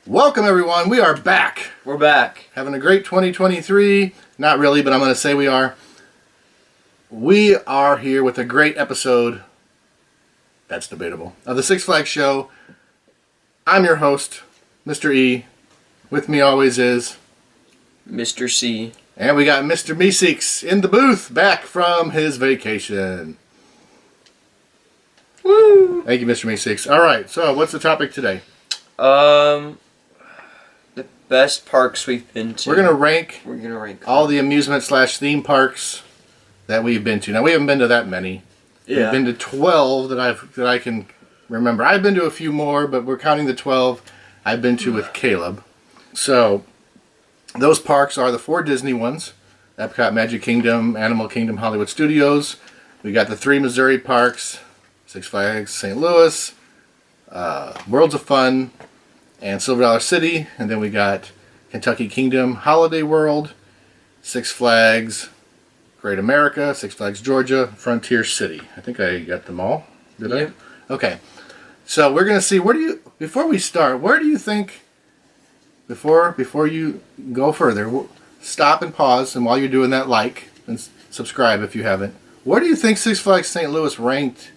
Welcome everyone, we are back. We're back. Having a great 2023. Not really, but I'm going to say we are. We are here with a great episode, that's debatable, of the Six Flags Show. I'm your host, Mr. E. With me always is Mr. C. And we got Mr. Meeseeks in the booth, back from his vacation. Woo! Thank you, Mr. Meeseeks. Alright, so what's the topic today? The best parks we've been to. We're going to rank all the amusement/theme parks that we've been to. Now, we haven't been to that many. Yeah. We've been to 12 that I can remember. I've been to a few more, but we're counting the 12 I've been to with Caleb. So, those parks are the 4 Disney ones: Epcot, Magic Kingdom, Animal Kingdom, Hollywood Studios. We got the 3 Missouri parks: Six Flags St. Louis, Worlds of Fun, and Silver Dollar City. And then we got Kentucky Kingdom, Holiday World, Six Flags Great America, Six Flags Georgia, Frontier City. I think I got them all. Did I? Okay. So we're going to see, before we start, where do you think, before you go further, stop and pause, and while you're doing that, like and subscribe if you haven't. Where do you think Six Flags St. Louis ranked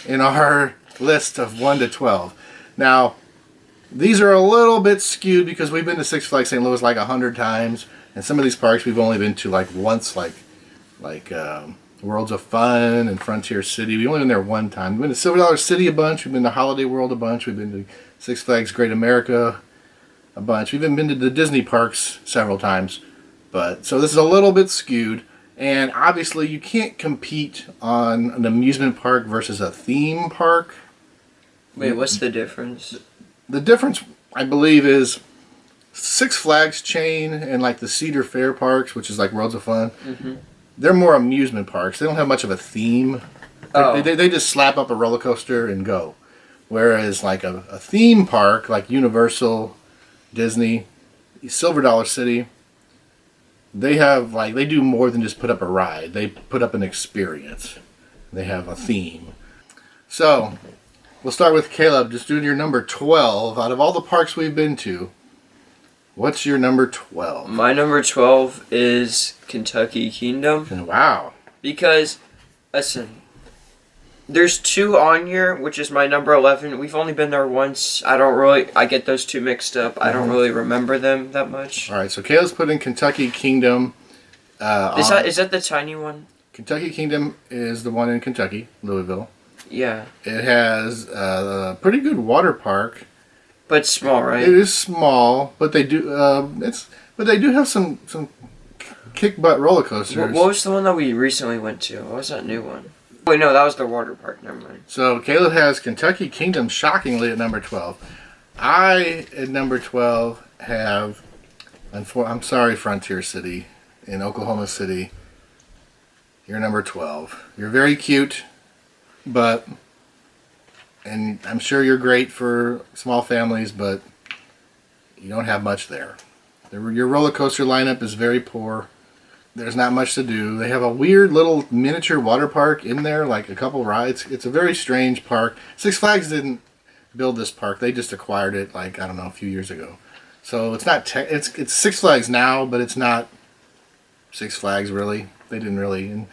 in our list of 1 to 12? Now, these are a little bit skewed because we've been to Six Flags St. Louis like 100 times, and some of these parks we've only been to like once, like Worlds of Fun and Frontier City. We've only been there one time. We've been to Silver Dollar City a bunch. We've been to Holiday World a bunch. We've been to Six Flags Great America a bunch. We've even been to the Disney parks several times. But so this is a little bit skewed, and obviously you can't compete on an amusement park versus a theme park. Wait, what's the difference? The difference, I believe, is Six Flags chain and like the Cedar Fair parks, which is like Worlds of Fun. Mm-hmm. They're more amusement parks. They don't have much of a theme. Oh. They just slap up a roller coaster and go. Whereas like a theme park like Universal, Disney, Silver Dollar City, they do more than just put up a ride. They put up an experience. They have a theme. So, we'll start with Caleb. Just doing your number 12. Out of all the parks we've been to, what's your number 12? My number 12 is Kentucky Kingdom. Wow. Because, listen, there's 2 on here, which is my number 11. We've only been there once. I get those 2 mixed up. I don't really remember them that much. All right, so Caleb's putting Kentucky Kingdom. Is that the tiny one? Kentucky Kingdom is the one in Kentucky, Louisville. Yeah. It has a pretty good water park. But small, right? It is small, but they do have some kick butt roller coasters. What was the one that we recently went to? What was that new one? Wait, no, that was the water park. Never mind. So Caleb has Kentucky Kingdom shockingly at number 12. I at number 12 have, I'm sorry, Frontier City in Oklahoma City. You're number 12. You're very cute, and I'm sure you're great for small families, but you don't have much there. Your roller coaster lineup is very poor. There's not much to do. They have a weird little miniature water park in there, like a couple rides. It's a very strange park. Six Flags didn't build this park. They just acquired it, like, I don't know, a few years ago. So it's not it's Six Flags now, but it's not Six Flags really. They didn't really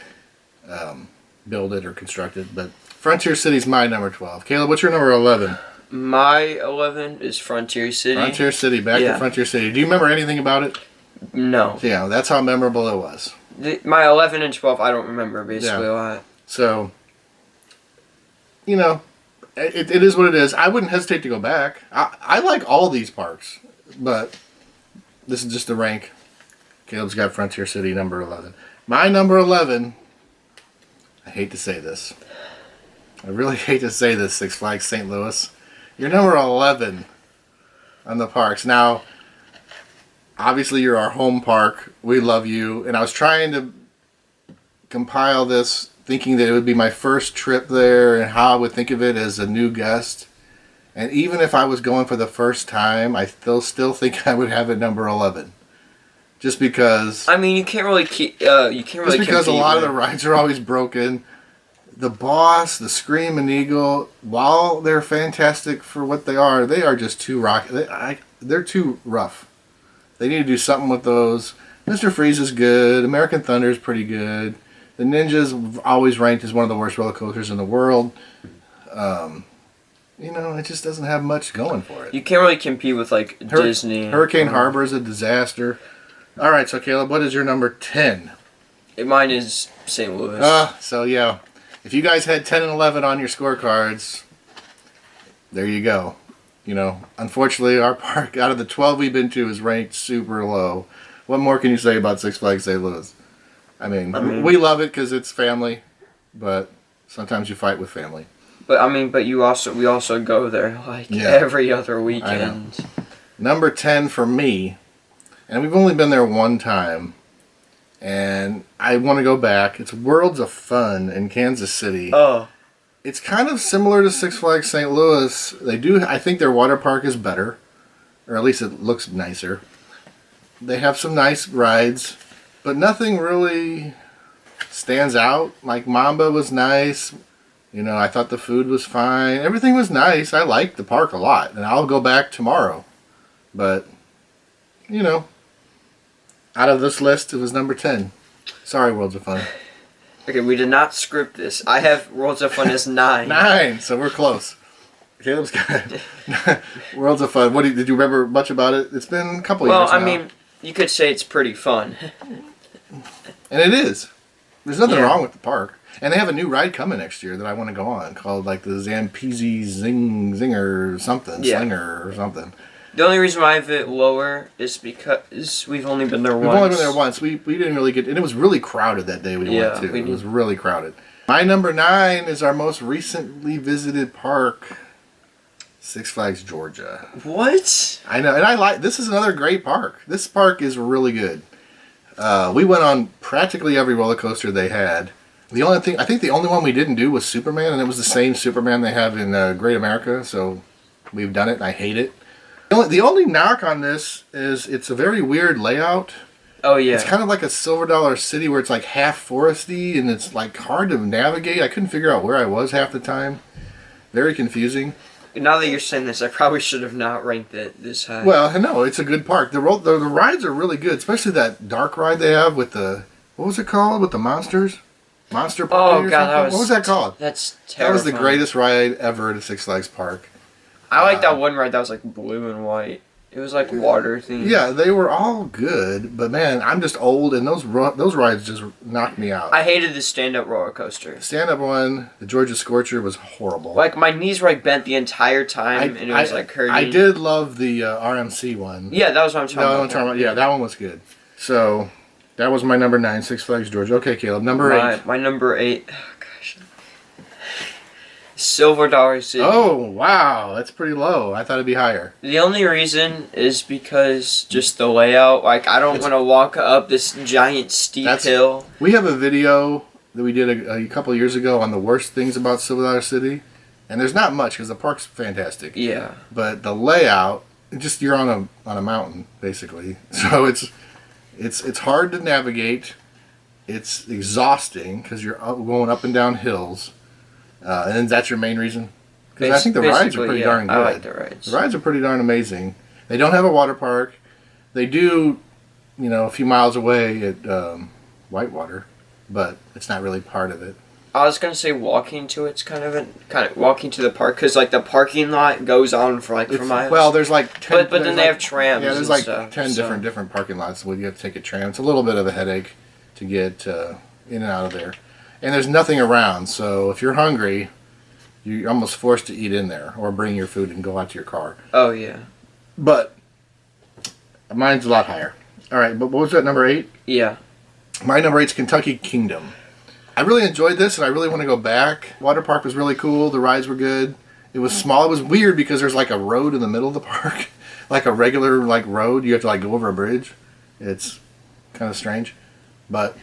build it or construct it. But Frontier City's my number 12. Caleb, what's your number 11? My 11 is Frontier City. Frontier City, back to Frontier City. Do you remember anything about it? No. Yeah, that's how memorable it was. My 11 and 12, I don't remember basically a lot. So, it is what it is. I wouldn't hesitate to go back. I like all these parks, but this is just the rank. Caleb's got Frontier City number 11. My number 11, I hate to say this. I really hate to say this, Six Flags St. Louis. You're number 11 on the parks. Now, obviously you're our home park. We love you. And I was trying to compile this thinking that it would be my first trip there and how I would think of it as a new guest. And even if I was going for the first time, I still think I would have it number 11. Just because... I mean, you can't really keep... just because a lot of the rides are always broken. the Boss, the Scream and Eagle, while they're fantastic for what they are just too they're too rough. They need to do something with those. Mr. Freeze is good. American Thunder is pretty good. The Ninja's always ranked as one of the worst roller coasters in the world. It just doesn't have much going for it. You can't really compete with like Disney. Hurricane Harbor is a disaster. All right, so Caleb, what is your number 10? Mine is St. Louis. So yeah, if you guys had 10 and 11 on your scorecards, there you go. Unfortunately, our park out of the 12 we've been to is ranked super low. What more can you say about Six Flags St. Louis? I mean, we love it because it's family, but sometimes you fight with family. But we also go there every other weekend. Number 10 for me, and we've only been there one time, and I want to go back. It's Worlds of Fun in Kansas City. Oh. It's kind of similar to Six Flags St. Louis. I think their water park is better, or at least it looks nicer. They have some nice rides, but nothing really stands out. Like Mamba was nice. I thought the food was fine. Everything was nice. I liked the park a lot, and I'll go back tomorrow. But, out of this list, it was number 10. Sorry, Worlds of Fun. Okay, we did not script this. I have Worlds of Fun as 9. 9, so we're close. Caleb's got Worlds of Fun. Did you remember much about it? It's been a couple years now. Well, you could say it's pretty fun. And it is. There's nothing wrong with the park. And they have a new ride coming next year that I want to go on called like the Zampezi Zinger or something, Slinger or something. The only reason why I have it lower is because we've only been there once. We've only been there once. We didn't really get... And it was really crowded that day we went to. It was really crowded. My number 9 is our most recently visited park, Six Flags Georgia. What? I know. And this is another great park. This park is really good. We went on practically every roller coaster they had. I think the only one we didn't do was Superman, and it was the same Superman they have in Great America, so we've done it, and I hate it. The only knock on this is it's a very weird layout. Oh, yeah. It's kind of like a Silver Dollar City where it's like half foresty, and it's like hard to navigate. I couldn't figure out where I was half the time. Very confusing. Now that you're saying this, I probably should have not ranked it this high. Well, no, it's a good park. The rides are really good, especially that dark ride they have with the... What was it called? With the monsters? Monster Party or something? What was that called? That's terrifying. That was the greatest ride ever at a Six Flags park. I like that one ride that was like blue and white. It was like water themed. Yeah, they were all good, but man, I'm just old, and those rides just knocked me out. I hated the stand-up roller coaster. Stand-up one, the Georgia Scorcher, was horrible. Like, my knees were like bent the entire time, and it was like hurting. I did love the RMC one. Yeah, that was what I'm talking about. Yeah, that one was good. So, that was my number 9, Six Flags Georgia. Okay, Caleb, number 8. My number 8, oh gosh. Silver Dollar City. Oh, wow. That's pretty low. I thought it'd be higher. The only reason is because just the layout. Like, I don't want to walk up this giant steep hill. We have a video that we did a couple of years ago on the worst things about Silver Dollar City. And there's not much because the park's fantastic. Yeah. But the layout, you're on a mountain, basically. So it's hard to navigate. It's exhausting because you're going up and down hills. And that's your main reason? Because I think the rides are pretty darn good. I like the rides. The rides are pretty darn amazing. They don't have a water park. They do, a few miles away at Whitewater, but it's not really part of it. I was gonna say walking to it's kind of walking to the park because like the parking lot goes on for miles. Well, there's like 10. But then they have trams. Yeah, there's like 10 different parking lots where you have to take a tram. It's a little bit of a headache to get in and out of there. And there's nothing around, so if you're hungry, you're almost forced to eat in there or bring your food and go out to your car. Oh, yeah. But mine's a lot higher. All right, but what was that, number 8? Yeah. My number 8 is Kentucky Kingdom. I really enjoyed this, and I really want to go back. Water park was really cool. The rides were good. It was small. It was weird because there's like a road in the middle of the park, like a regular road. You have to go over a bridge. It's kind of strange, but...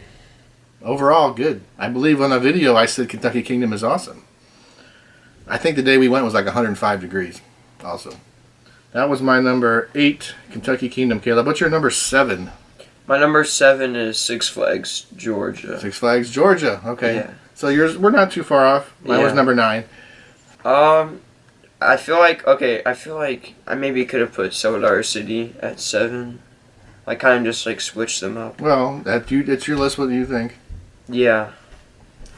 overall, good. I believe on the video I said Kentucky Kingdom is awesome. I think the day we went was like 105 degrees also. That was my number 8, Kentucky Kingdom. Caleb, what's your number 7? My number 7 is Six Flags Georgia. Six Flags Georgia. Okay. Yeah. So yours, we're not too far off. Mine was Yeah. number 9. I feel like I maybe could have put Solar City at 7. I kind of just like switched them up. Well, it's your list. What do you think? Yeah,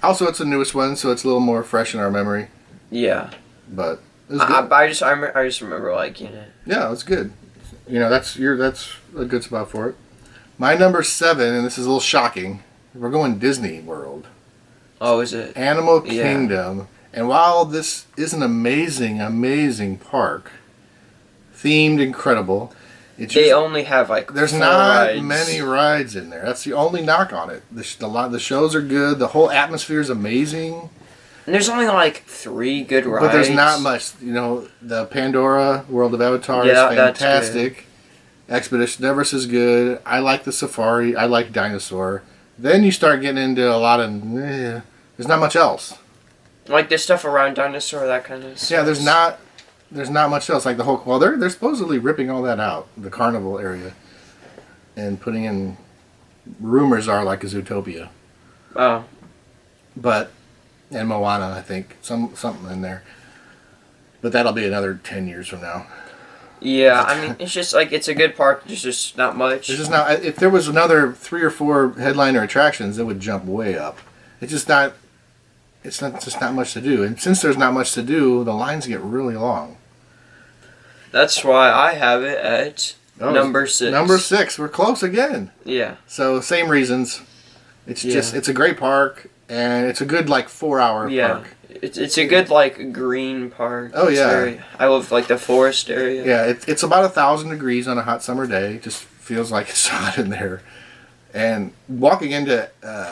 Also, it's the newest one, so it's a little more fresh in our memory. yeah. But it was good. I just remember liking it. Yeah, it's good. You know, that's a good spot for it. My number 7, and this is a little shocking. We're going Disney World, Oh, is it? Animal Yeah. Kingdom, and while this is an amazing, amazing park, themed, incredible, it's They just, only have like there's 4 not rides. many rides in there. That's the only knock on it. The shows are good. The whole atmosphere is amazing. And there's only like 3 good rides. But there's not much. You know, the Pandora World of Avatar Yeah, is that's fantastic. Expedition Everest is good. I like the Safari. I like Dinosaur. Then you start getting into a lot of. There's not much else. Like the stuff around Dinosaur, that kind of stuff. Yeah, there's not much else. Like the whole. Well, they're supposedly ripping all that out, the carnival area, and putting in. Rumors are like a Zootopia, Oh, but and Moana, I think something in there. But that'll be another 10 years from now. yeah. I mean, it's just like it's a good park. There's just not much. There's just not. If there was another 3 or 4 headliner attractions, it would jump way up. It's just not. It's not just not much to do, and since there's not much to do, the lines get really long. That's why I have it at number 6. Number 6. We're close again. Yeah. So same reasons. It's Yeah. just it's a great park, and it's a good like 4-hour Yeah. park. It's a good like green park. Oh, It's yeah. I love like the forest area. Yeah, it's about 1,000 degrees on a hot summer day. It just feels like it's hot in there. And walking into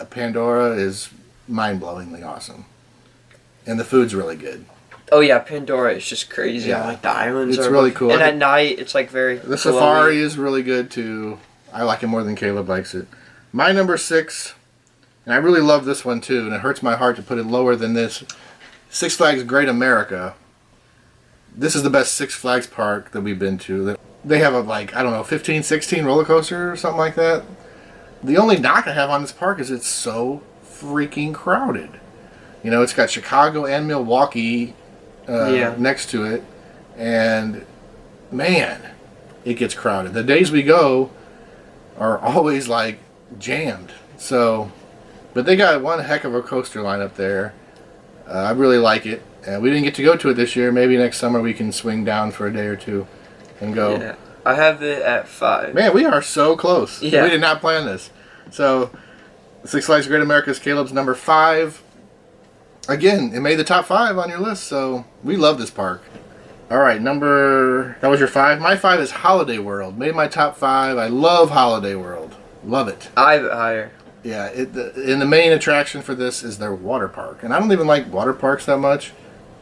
Pandora is mind-blowingly awesome. And the food's really good. Oh yeah, Pandora is just crazy. Yeah. Like the islands It's are really cool. And at night it's like very The glowy. Safari is really good too. I like it more than Caleb likes it. My number 6, and I really love this one too, and it hurts my heart to put it lower than this. Six Flags Great America. This is the best Six Flags park that we've been to. They have I don't know, 15, 16 roller coasters or something like that. The only knock I have on this park is it's so freaking crowded. You know, it's got Chicago and Milwaukee next to it, and man, it gets crowded. The days we go are always like jammed. So, but they got one heck of a coaster line up there. I really like it. We didn't get to go to it this year. Maybe next summer we can swing down for a day or two and go. Yeah. I have it at 5. Man, we are so close. Yeah. We did not plan this. So, Six Flags Great America is Caleb's number 5. Again, it made the top 5 on your list, so we love this park. All right, that was your 5. My 5 is Holiday World. Made my top 5. I love Holiday World. Love it. I have it higher. Yeah, and the main attraction for this is their water park. And I don't even like water parks that much,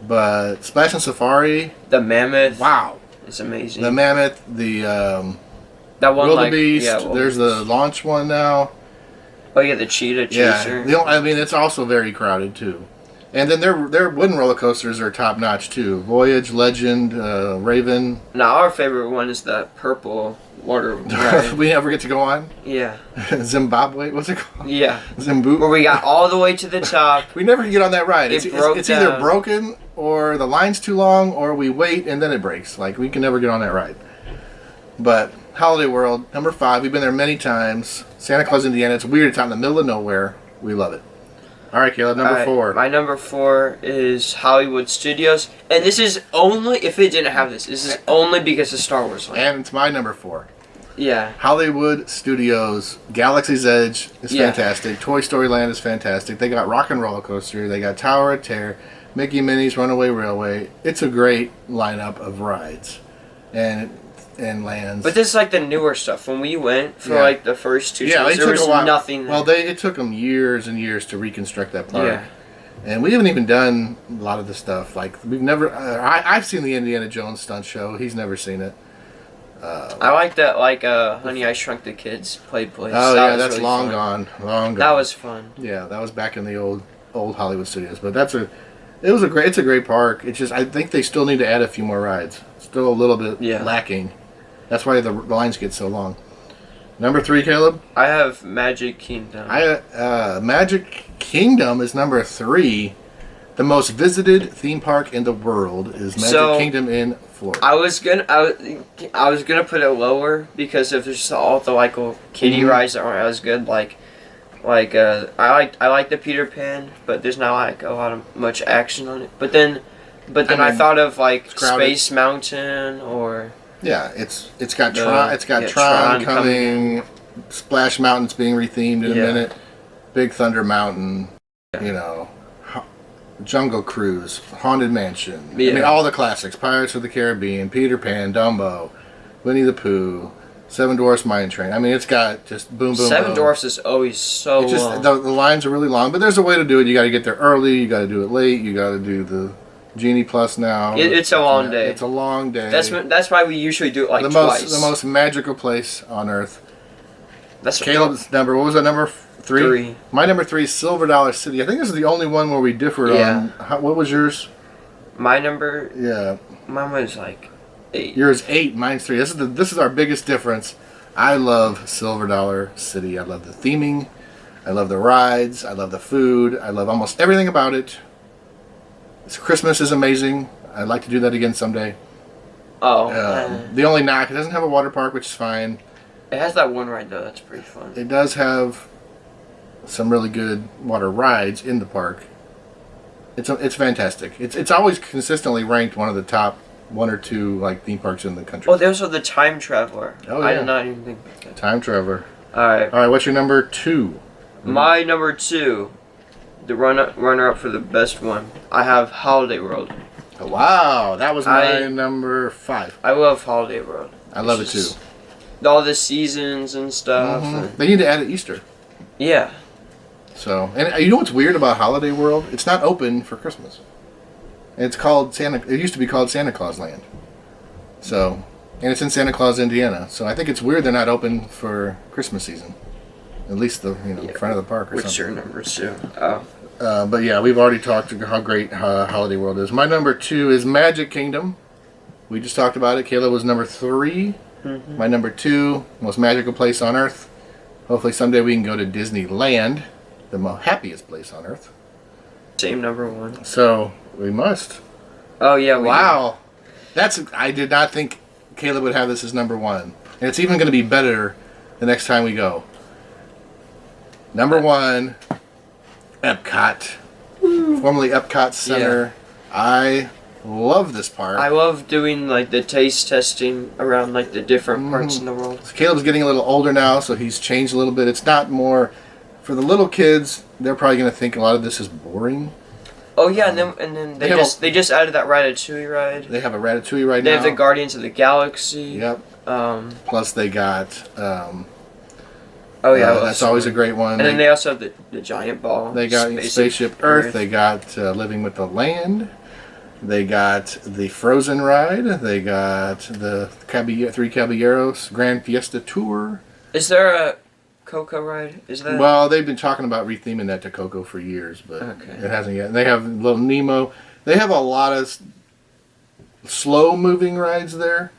but Splash and Safari, The Mammoth. wow. It's amazing. The Mammoth, the that one Wildebeest, like, yeah, there's the launch one now. Oh yeah, the Cheetah Chaser. Yeah, I mean, it's also very crowded too. And then their wooden roller coasters are top notch too. Voyage, Legend, Raven. Now our favorite one is that purple water ride. We never get to go on. Yeah. Zimbabwe, what's it called? Yeah. Zimbu. Where we got all the way to the top. We never get on that ride. It It's broke either down. broken or the line's too long or we wait and then it breaks. Like, we can never get on that ride. But Holiday World, number 5. We've been there many times. Santa Claus, Indiana. It's weird. It's out in the middle of nowhere. We love it. All right, Caleb, number Alright, 4. My number 4 is Hollywood Studios. And this is only, if it didn't have this is only because of Star Wars Land. And it's my number 4. Yeah. Hollywood Studios, Galaxy's Edge is Yeah. fantastic. Toy Story Land is fantastic. They got Rock and Roller Coaster. They got Tower of Terror, Mickey Minnie's Runaway Railway. It's a great lineup of rides and lands. But this is like the newer stuff. When we went for Yeah. like the first 2 yeah, shows, it there took was a while. nothing there. Well, it took them years and years to reconstruct that park. Yeah. And we haven't even done a lot of the stuff. Like, we've never. I've seen the Indiana Jones stunt show. He's never seen it. I like that, like Honey, I Shrunk the Kids played place. Oh That yeah, was that's really long fun. gone. Long gone. That was fun. Yeah, that was back in the old Hollywood studios. But it's a great park. It's just, I think they still need to add a few more rides. Still a little bit Yeah. lacking. That's why the lines get so long. Number 3, Caleb. I have Magic Kingdom. Magic Kingdom is number 3. The most visited theme park in the world is Magic Kingdom in Florida. I was gonna put it lower because if there's all the like little kiddie rides that aren't as good. I like the Peter Pan, but there's not like a lot of much action on it. But then I thought of like Space Mountain or it's got Tron coming. Splash Mountain's being rethemed in a minute. Big Thunder Mountain. Jungle Cruise, Haunted Mansion. I mean, all the classics: Pirates of the Caribbean, Peter Pan, Dumbo, Winnie the Pooh, Seven Dwarfs Mine Train. I mean, it's got just boom, boom, Seven boom. Dwarfs is always so long. The lines are really long, but there's a way to do it. You got to get there early. You got to do it late. You got to do the Genie Plus now. It's a long day. It's a long day. That's why we usually do it like twice. The most magical place on earth. That's Caleb's number. What was that number? 3? My number 3 is Silver Dollar City. I think this is the only one where we differed on. What was yours? My number? Yeah. Mine was like 8. Yours 8, mine's 3. This is our biggest difference. I love Silver Dollar City. I love the theming. I love the rides. I love the food. I love almost everything about it. Christmas is amazing. I'd like to do that again someday. The only knock, it doesn't have a water park, which is fine. It has that one ride though. That's pretty fun. It does have some really good water rides in the park. It's fantastic. It's always consistently ranked one of the top 1 or 2 like theme parks in the country. Oh, there's also the Time Traveler. Oh yeah. I did not even think of that. Time Traveler. All right. What's your number 2? My number 2, the runner up for the best one. I have Holiday World. Oh, wow, that was my number 5. I love Holiday World. I love it too. All the seasons and stuff. And they need to add an Easter. Yeah. So, and you know what's weird about Holiday World? It's not open for Christmas. It's called It used to be called Santa Claus Land. So, and it's in Santa Claus, Indiana. So I think it's weird they're not open for Christmas season. At least the front of the park or something. What's your number 2? Oh. But yeah, we've already talked about how great Holiday World is. My number 2 is Magic Kingdom. We just talked about it. Kayla was number 3. Mm-hmm. My number 2, most magical place on earth. Hopefully someday we can go to Disneyland, the happiest place on earth. Same number 1. So we must. Oh yeah. Wow. I did not think Caleb would have this as number 1, and it's even going to be better the next time we go. Number 1, Epcot, formerly Epcot Center. Yeah. I love this park. I love doing like the taste testing around like the different parts in the world. So Caleb's getting a little older now, so he's changed a little bit. It's not more for the little kids. They're probably going to think a lot of this is boring. Oh yeah, and then they just added that Ratatouille ride. They have a Ratatouille ride now. They have the Guardians of the Galaxy. Yep. Plus they got. That's always a great one. And then they also have the giant ball. They got Spaceship Earth. They got Living with the Land. They got the Frozen ride. They got the Three Caballeros Grand Fiesta Tour. Is there a Coco ride? Is that? Well, they've been talking about retheming that to Coco for years, but it hasn't yet. And they have Little Nemo. They have a lot of slow-moving rides there.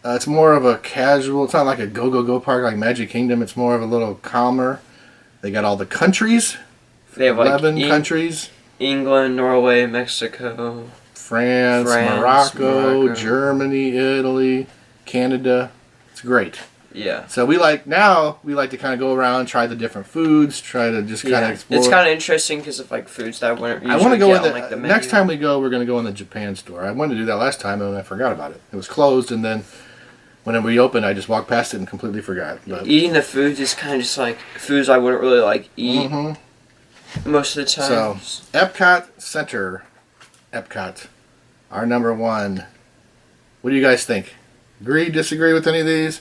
It's more of a casual. It's not like a go park like Magic Kingdom. It's more of a little calmer. They got all the countries. They have 11 countries. England, Norway, Mexico. France, Morocco, Germany, Italy, Canada. It's great. Yeah. So we like to kind of go around, try the different foods, try to just kind of explore. It's kind of interesting because of like foods that I wouldn't usually I want to go get on the menu. Next time we go, we're going to go in the Japan store. I wanted to do that last time and I forgot about it. It was closed, and then when it reopened, I just walked past it and completely forgot. But eating the foods is kind of just like foods I wouldn't really like eat most of the time. So Epcot Center, our number 1. What do you guys think? Agree, disagree with any of these?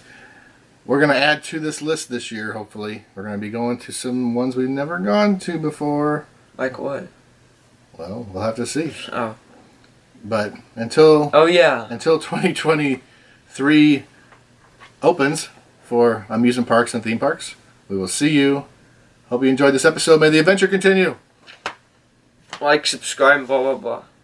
We're going to add to this list this year, hopefully. We're going to be going to some ones we've never gone to before. Like what? Well, we'll have to see. Oh. But until 2023 opens for amusement parks and theme parks, we will see you. Hope you enjoyed this episode. May the adventure continue. Like, subscribe, blah, blah, blah.